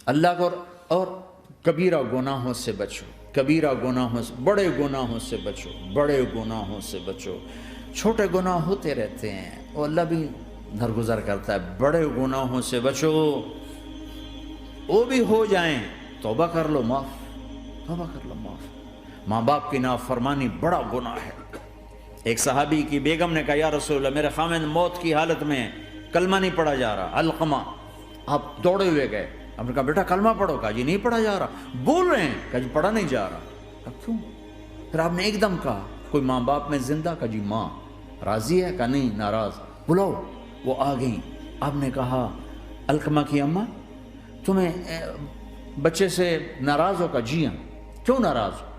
اللہ کو اور کبیرہ گناہوں سے بچو، کبیرہ گناہوں سے، بڑے گناہوں سے بچو، بڑے گناہوں سے بچو۔ چھوٹے گناہ ہوتے رہتے ہیں، وہ اللہ بھی درگزر کرتا ہے، بڑے گناہوں سے بچو، وہ بھی ہو جائیں توبہ کر لو معاف، توبہ کر لو معاف۔ ماں باپ کی نافرمانی بڑا گناہ ہے۔ ایک صحابی کی بیگم نے کہا یا رسول اللہ میرے خاوند موت کی حالت میں کلمہ نہیں پڑھا جا رہا، علقمہ۔ آپ دوڑے ہوئے گئے، آپ نے کہا بیٹا کلمہ پڑھو، کہا جی نہیں پڑھا جا رہا، بول رہے ہیں، کہا جی پڑھا نہیں جا رہا، کہا کیوں؟ پھر آپ نے ایک دم کہا کوئی ماں باپ میں زندہ؟ کہا جی ماں راضی ہے؟ کہا نہیں ناراض، بلاؤ۔ وہ آ گئیں، آپ نے کہا علقمہ کی اماں تمہیں بچے سے ناراض ہو؟ کہا جی ہاں۔ کیوں ناراض ہو؟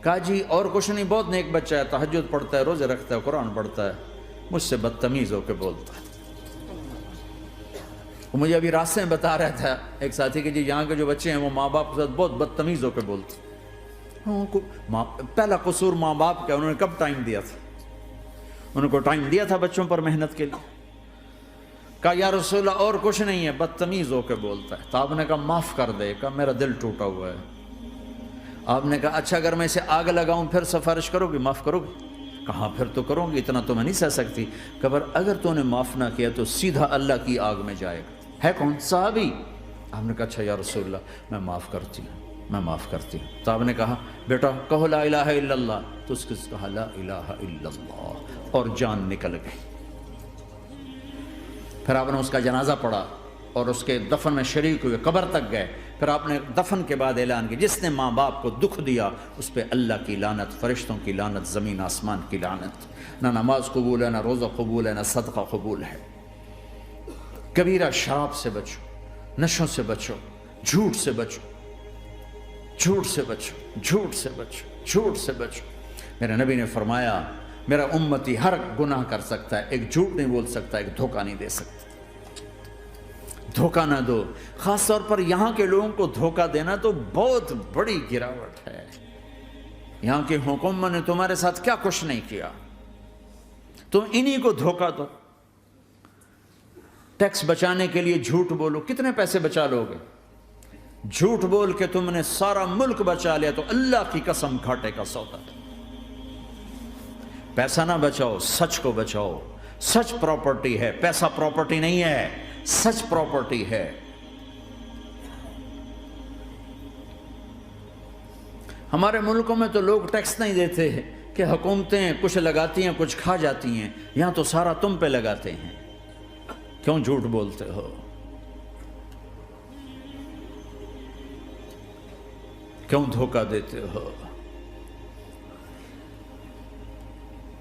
کہا جی اور کچھ نہیں، بہت نیک بچہ ہے، تہجد پڑھتا ہے، روزے رکھتا ہے، قرآن پڑھتا ہے، مجھ سے بدتمیز ہو کے بولتا ہے۔ وہ مجھے ابھی راستے میں بتا رہا تھا ایک ساتھی کہ جی یہاں کے جو بچے ہیں وہ ماں باپ کے ساتھ بہت بدتمیز ہو کے بولتے ہیں۔ پہلا قصور ماں باپ کا، انہوں نے کب ٹائم دیا تھا؟ انہوں کو ٹائم دیا تھا بچوں پر محنت کے لیے؟ کہا یا رسول اللہ اور کچھ نہیں ہے، بدتمیز ہو کے بولتا ہے۔ تو آپ نے کہا معاف کر دے، کہا میرا دل ٹوٹا ہوا ہے۔ آپ نے کہا اچھا اگر میں اسے آگ لگاؤں پھر سفارش کرو گی، معاف کرو گی؟ کہا پھر تو کروں گی، اتنا تو میں نہیں سہ سکتی۔ کہا اگر تو نے معاف نہ کیا تو سیدھا اللہ کی آگ میں جائے گا۔ ہے کون؟ صحابی۔ آپ نے کہا اچھا یا رسول اللہ میں معاف کرتی ہوں، میں معاف کرتی ہوں۔ تو آپ نے کہا بیٹا کہو لا الہ الا اللہ، تو اس نے کہا لا الہ الا اللہ، اور جان نکل گئی۔ پھر آپ نے اس کا جنازہ پڑھا اور اس کے دفن میں شریک ہوئے، قبر تک گئے۔ پھر آپ نے دفن کے بعد اعلان کیا جس نے ماں باپ کو دکھ دیا اس پہ اللہ کی لعنت، فرشتوں کی لعنت، زمین آسمان کی لعنت۔ نہ نماز قبول ہے، نہ روزہ قبول ہے، نہ صدقہ قبول ہے۔ کبیرہ شراب سے بچو، نشوں سے بچو، جھوٹ سے بچو، جھوٹ سے بچو، جھوٹ سے بچو، جھوٹ سے بچو۔ میرے نبی نے فرمایا میرا امتی ہر گناہ کر سکتا ہے، ایک جھوٹ نہیں بول سکتا، ایک دھوکہ نہیں دے سکتا۔ دھوکہ نہ دو، خاص طور پر یہاں کے لوگوں کو دھوکہ دینا تو بہت بڑی گراوٹ ہے۔ یہاں کی حکومت نے تمہارے ساتھ کیا کچھ نہیں کیا، تم انہی کو دھوکہ دو۔ ٹیکس بچانے کے لیے جھوٹ بولو، کتنے پیسے بچا لوگے؟ جھوٹ بول کے تم نے سارا ملک بچا لیا تو اللہ کی قسم گھاٹے کا سودا۔ پیسہ نہ بچاؤ، سچ کو بچاؤ۔ سچ پراپرٹی ہے، پیسہ پراپرٹی نہیں ہے، سچ پراپرٹی ہے۔ ہمارے ملکوں میں تو لوگ ٹیکس نہیں دیتے کہ حکومتیں کچھ لگاتی ہیں کچھ کھا جاتی ہیں، یہاں تو سارا تم پہ لگاتے ہیں۔ کیوں جھوٹ بولتے ہو؟ کیوں دھوکہ دیتے ہو؟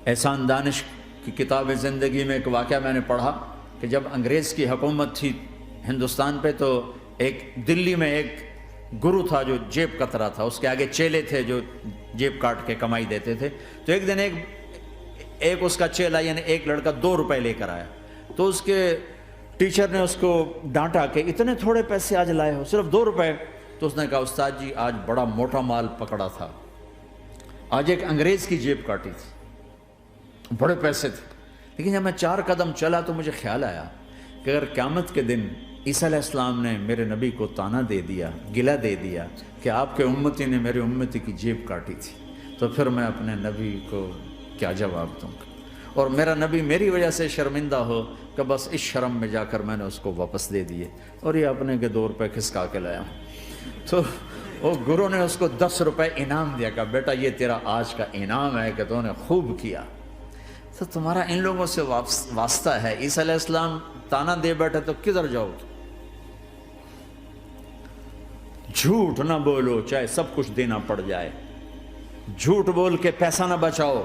احسان دانش کی کتاب زندگی میں ایک واقعہ میں نے پڑھا کہ جب انگریز کی حکومت تھی ہندوستان پہ تو ایک دلی میں ایک گرو تھا جو جیب کترا تھا، اس کے آگے چیلے تھے جو جیب کاٹ کے کمائی دیتے تھے۔ تو ایک دن ایک اس کا چیلا یعنی ایک لڑکا 2 روپے لے کر آیا، تو اس کے ٹیچر نے اس کو ڈانٹا کہ اتنے تھوڑے پیسے آج لائے ہو، صرف 2 روپے۔ تو اس نے کہا استاد جی آج بڑا موٹا مال پکڑا تھا، آج ایک انگریز کی جیب کاٹی تھی، بڑے پیسے تھے۔ لیکن جب میں 4 قدم چلا تو مجھے خیال آیا کہ اگر قیامت کے دن عیسیٰ علیہ السلام نے میرے نبی کو طعنہ دے دیا، گلہ دے دیا کہ آپ کے امتی نے میرے امتی کی جیب کاٹی تھی، تو پھر میں اپنے نبی کو کیا جواب دوں گا؟ اور میرا نبی میری وجہ سے شرمندہ ہو کہ بس اس شرم میں جا کر میں نے اس کو واپس دے دیے اور یہ اپنے کے 2 روپے کھسکا کے لایا ہوں۔ تو وہ گرو نے اس کو 10 روپے انعام دیا کہ بیٹا یہ تیرا آج کا انعام ہے کہ تو نے خوب کیا۔ تو تمہارا ان لوگوں سے واسطہ ہے، عیسیٰ علیہ السلام طعنہ دے بیٹھے تو کدھر جاؤ؟ جھوٹ نہ بولو چاہے سب کچھ دینا پڑ جائے، جھوٹ بول کے پیسہ نہ بچاؤ،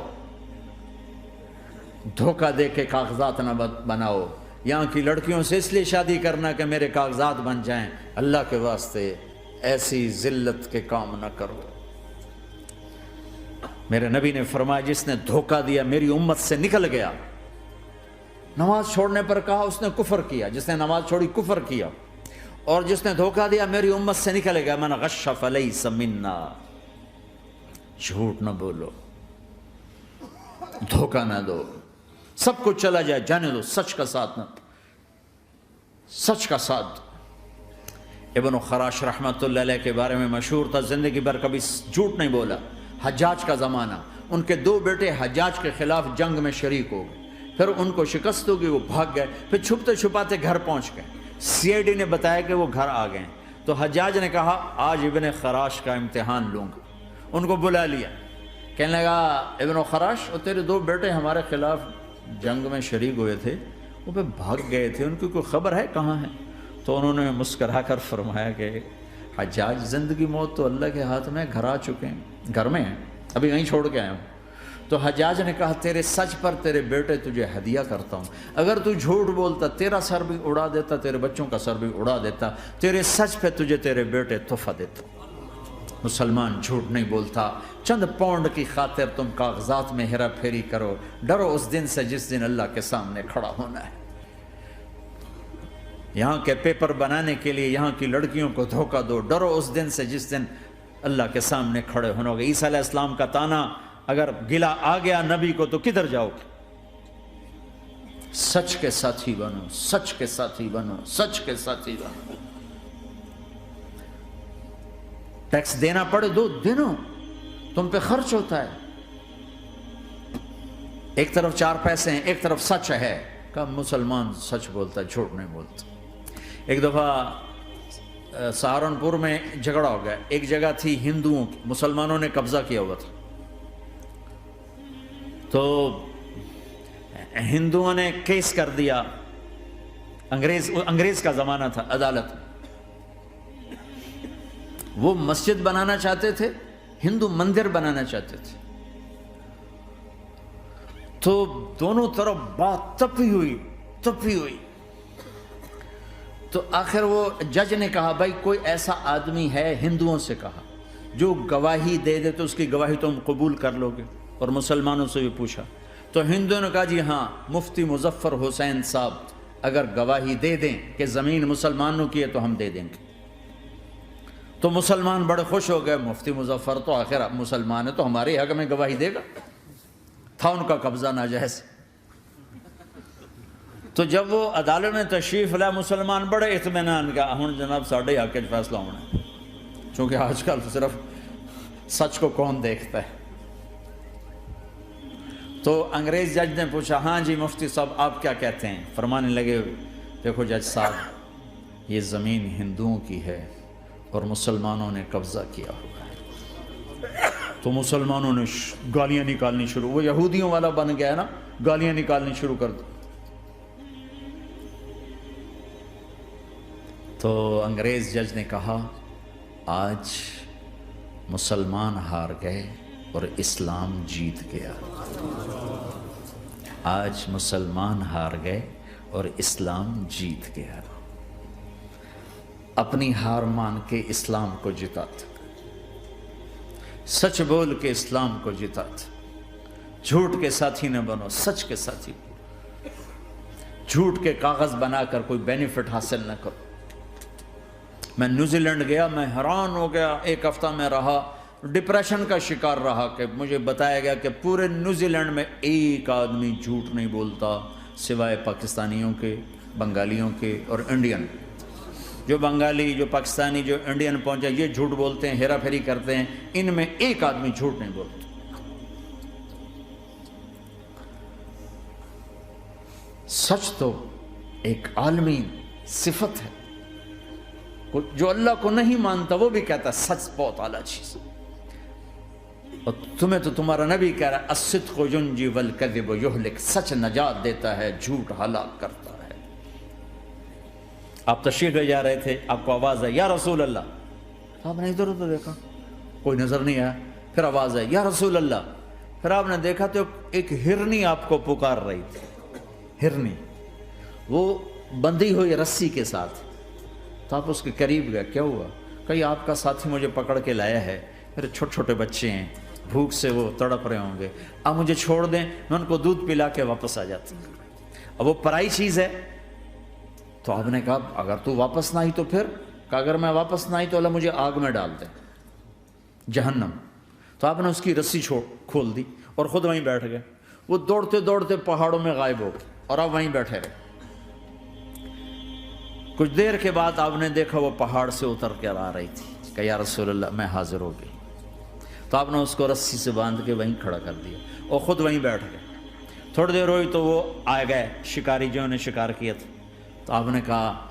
دھوکہ دے کے کاغذات نہ بناؤ۔ یہاں کی لڑکیوں سے اس لیے شادی کرنا کہ میرے کاغذات بن جائیں، اللہ کے واسطے ایسی ذلت کے کام نہ کرو۔ میرے نبی نے فرمایا جس نے دھوکہ دیا میری امت سے نکل گیا۔ نماز چھوڑنے پر کہا اس نے کفر کیا، جس نے نماز چھوڑی کفر کیا، اور جس نے دھوکہ دیا میری امت سے نکل گیا۔ من غش فلیس منا۔ جھوٹ نہ بولو، دھوکہ نہ دو، سب کچھ چلا جائے جانے دو، سچ کا ساتھ نہ، سچ کا ساتھ۔ ابن خراش رحمۃ اللہ علیہ کے بارے میں مشہور تھا، زندگی بھر کبھی جھوٹ نہیں بولا۔ حجاج کا زمانہ، ان کے 2 بیٹے حجاج کے خلاف جنگ میں شریک ہو گئے، پھر ان کو شکست ہوگی، وہ بھاگ گئے، پھر چھپتے چھپاتے گھر پہنچ گئے۔ CID نے بتایا کہ وہ گھر آ گئے، تو حجاج نے کہا آج ابن خراش کا امتحان لوں گا۔ ان کو بلا لیا، کہنے لگا ابن خراش، اور تیرے 2 بیٹے ہمارے خلاف جنگ میں شریک ہوئے تھے، وہ پہ بھاگ گئے تھے، ان کی کوئی خبر ہے کہاں ہے؟ تو انہوں نے مسکرا کر فرمایا کہ حجاج، زندگی موت تو اللہ کے ہاتھ میں، گھر آ چکے ہیں، گھر میں ہیں، ابھی یہیں چھوڑ کے آیا ہوں۔ تو حجاج نے کہا تیرے سچ پر تیرے بیٹے تجھے ہدیہ کرتا ہوں، اگر تو جھوٹ بولتا تیرا سر بھی اڑا دیتا، تیرے بچوں کا سر بھی اڑا دیتا، تیرے سچ پہ تجھے تیرے بیٹے تحفہ دیتا۔ مسلمان جھوٹ نہیں بولتا۔ چند پاؤنڈ کی خاطر تم کاغذات میں ہیرا پھیری کرو، ڈرو اس دن سے جس دن اللہ کے سامنے کھڑا ہونا ہے۔ یہاں کے پیپر بنانے کے لیے یہاں کی لڑکیوں کو دھوکہ دو، ڈرو اس دن سے جس دن اللہ کے سامنے کھڑے ہونا ہوگا۔ عیسیٰ علیہ السلام کا تانا اگر گلا آ گیا نبی کو تو کدھر جاؤ گے؟ سچ کے ساتھی بنو، سچ کے ساتھی بنو، سچ کے ساتھی بنو۔ ٹیکس دینا پڑے دو، دینو، تم پہ خرچ ہوتا ہے۔ ایک طرف 4 پیسے ہیں، ایک طرف سچ ہے، کہ مسلمان سچ بولتا ہے، جھوٹ نہیں بولتا۔ ایک دفعہ سہارنپور میں جھگڑا ہو گیا، ایک جگہ تھی ہندوؤں کی، مسلمانوں نے قبضہ کیا ہوا تھا، تو ہندوؤں نے کیس کر دیا، انگریز کا زمانہ تھا، عدالت میں۔ وہ مسجد بنانا چاہتے تھے، ہندو مندر بنانا چاہتے تھے، تو دونوں طرف بات تپی ہوئی۔ تو آخر وہ جج نے کہا بھائی کوئی ایسا آدمی ہے، ہندوؤں سے کہا، جو گواہی دے دے تو اس کی گواہی تم قبول کر لو گے؟ اور مسلمانوں سے بھی پوچھا، تو ہندوؤں نے کہا جی ہاں، مفتی مظفر حسین صاحب اگر گواہی دے دیں کہ زمین مسلمانوں کی ہے تو ہم دے دیں گے۔ تو مسلمان بڑے خوش ہو گئے، مفتی مظفر تو آخر مسلمان ہے تو ہمارے حق میں گواہی دے گا، تھا ان کا قبضہ ناجائز۔ تو جب وہ عدالت میں تشریف لائے، مسلمان بڑے اطمینان کا، ہن جناب ساڑھے حق وچ فیصلہ ہونا ہے، چونکہ آج کل صرف سچ کو کون دیکھتا ہے۔ تو انگریز جج نے پوچھا ہاں جی مفتی صاحب آپ کیا کہتے ہیں؟ فرمانے لگے دیکھو جج صاحب، یہ زمین ہندوؤں کی ہے اور مسلمانوں نے قبضہ کیا ہوا ہے۔ تو مسلمانوں نے گالیاں نکالنی شروع، وہ یہودیوں والا بن گیا نا، گالیاں نکالنی شروع کر دی۔ تو انگریز جج نے کہا آج مسلمان ہار گئے اور اسلام جیت گیا۔ آج مسلمان ہار گئے اور اسلام جیت گیا۔ اپنی ہار مان کے اسلام کو جتاتا، سچ بول کے اسلام کو جتاتا۔ جھوٹ کے ساتھی نہ بنو، سچ کے ساتھی۔ جھوٹ کے کاغذ بنا کر کوئی بینیفٹ حاصل نہ کرو۔ میں نیوزی لینڈ گیا، میں حیران ہو گیا، 1 ہفتہ میں رہا، ڈپریشن کا شکار رہا کہ مجھے بتایا گیا کہ پورے نیوزی لینڈ میں ایک آدمی جھوٹ نہیں بولتا سوائے پاکستانیوں کے، بنگالیوں کے اور انڈین۔ جو بنگالی، جو پاکستانی، جو انڈین پہنچے یہ جھوٹ بولتے ہیں، ہیرا پھیری کرتے ہیں، ان میں ایک آدمی جھوٹ نہیں بولتا۔ سچ تو ایک عالمی صفت ہے، جو اللہ کو نہیں مانتا وہ بھی کہتا ہے سچ بہت اعلیٰ چیز، اور تمہیں تو تمہارا نبی کہہ رہا ہے الصدق ینجی والکذب یہلک، سچ نجات دیتا ہے، جھوٹ ہلاک کرتا ہے۔ آپ تشریف لے جا رہے تھے، آپ کو آواز آئی یا رسول اللہ، آپ نے ادھر ادھر دیکھا، کوئی نظر نہیں آیا، پھر آواز آئی یا رسول اللہ، پھر آپ نے دیکھا تو ایک ہرنی آپ کو پکار رہی تھی، ہرنی، وہ بندھی ہوئی رسی کے ساتھ۔ تو آپ اس کے قریب گئے، کیا ہوا؟ کہ آپ کا ساتھی مجھے پکڑ کے لایا ہے، میرے چھوٹے چھوٹے بچے ہیں، بھوک سے وہ تڑپ رہے ہوں گے، آپ مجھے چھوڑ دیں، میں ان کو دودھ پلا کے واپس آ جاتا ہوں۔ اب وہ پرائی چیز ہے، تو آپ نے کہا اگر تو واپس نہ آئی تو پھر؟ کہ اگر میں واپس نہ آئی تو اللہ مجھے آگ میں ڈال دے، جہنم۔ تو آپ نے اس کی رسی کھول دی اور خود وہیں بیٹھ گئے۔ وہ دوڑتے دوڑتے پہاڑوں میں غائب ہو گئے اور آپ وہیں بیٹھے رہے۔ کچھ دیر کے بعد آپ نے دیکھا وہ پہاڑ سے اتر کر آ رہی تھی کہ یا رسول اللہ میں حاضر ہو گئی. تو آپ نے اس کو رسی سے باندھ کے وہیں کھڑا کر دیا اور خود وہیں بیٹھ گئے. تھوڑی دیر ہوئی تو وہ آ گئے شکاری جو نے شکار کیا تھا. تو آپ نے کہا,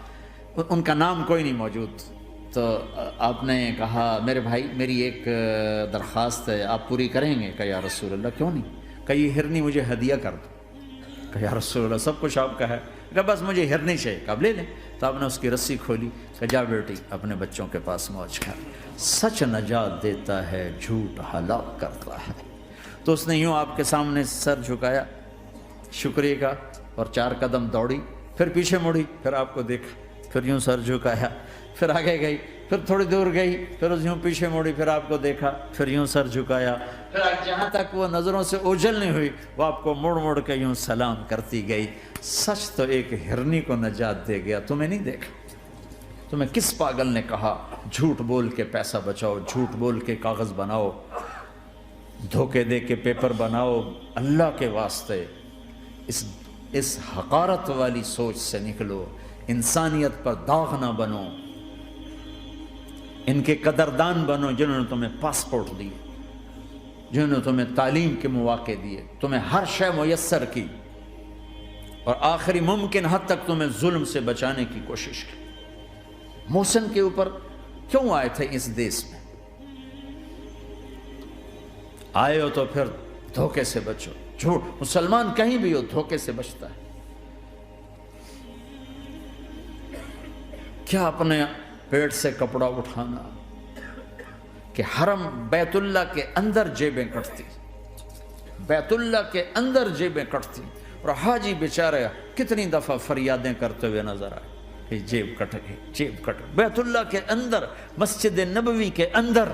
ان کا نام کوئی نہیں موجود, تو آپ نے کہا میرے بھائی میری ایک درخواست ہے, آپ پوری کریں گے؟ کہ یا رسول اللہ کیوں نہیں؟ کہ یہ ہرنی مجھے ہدیہ کر دو. کہ یا رسول اللہ سب کچھ آپ کا ہے. کہ بس مجھے ہرنی چاہیے. کہ آپ لے لیں. تو آپ نے اس کی رسی کھولی کہ جا بیٹی اپنے بچوں کے پاس موج کر. سچ نجات دیتا ہے, جھوٹ ہلاک کرتا ہے. تو اس نے یوں آپ کے سامنے سر جھکایا شکریہ کا اور 4 قدم دوڑی, پھر پیچھے مڑی, پھر آپ کو دیکھا, پھر یوں سر جھکایا, پھر آگے گئی, پھر تھوڑی دور گئی, پھر یوں پیچھے مڑی, پھر آپ کو دیکھا, پھر یوں سر جھکایا, پھر جہاں تک وہ نظروں سے اوجھل نہیں ہوئی وہ آپ کو مڑ مڑ کے یوں سلام کرتی گئی. سچ تو ایک ہرنی کو نجات دے گیا, تمہیں نہیں دیکھا. تمہیں کس پاگل نے کہا جھوٹ بول کے پیسہ بچاؤ, جھوٹ بول کے کاغذ بناؤ, دھوکے دے کے پیپر بناؤ؟ اللہ کے واسطے اس حقارت والی سوچ سے نکلو, انسانیت پر داغ نہ بنو, ان کے قدردان بنو جنہوں نے تمہیں پاسپورٹ دیے, جنہوں نے تمہیں تعلیم کے مواقع دیے, تمہیں ہر شے میسر کی, اور آخری ممکن حد تک تمہیں ظلم سے بچانے کی کوشش کی. محسن کے اوپر کیوں آئے تھے اس دیس میں؟ آئے ہو تو پھر دھوکے سے بچو. جھوٹ, مسلمان کہیں بھی ہو دھوکے سے بچتا ہے. کیا اپنے پیٹ سے کپڑا اٹھانا کہ حرم بیت اللہ کے اندر جیبیں کٹتی, بیت اللہ کے اندر جیبیں کٹتی, اور حاجی بیچارے کتنی دفعہ فریادیں کرتے ہوئے نظر آئے کہ جیب کٹ گئی, جیب کٹ گئی. بیت اللہ کے اندر, مسجد نبوی کے اندر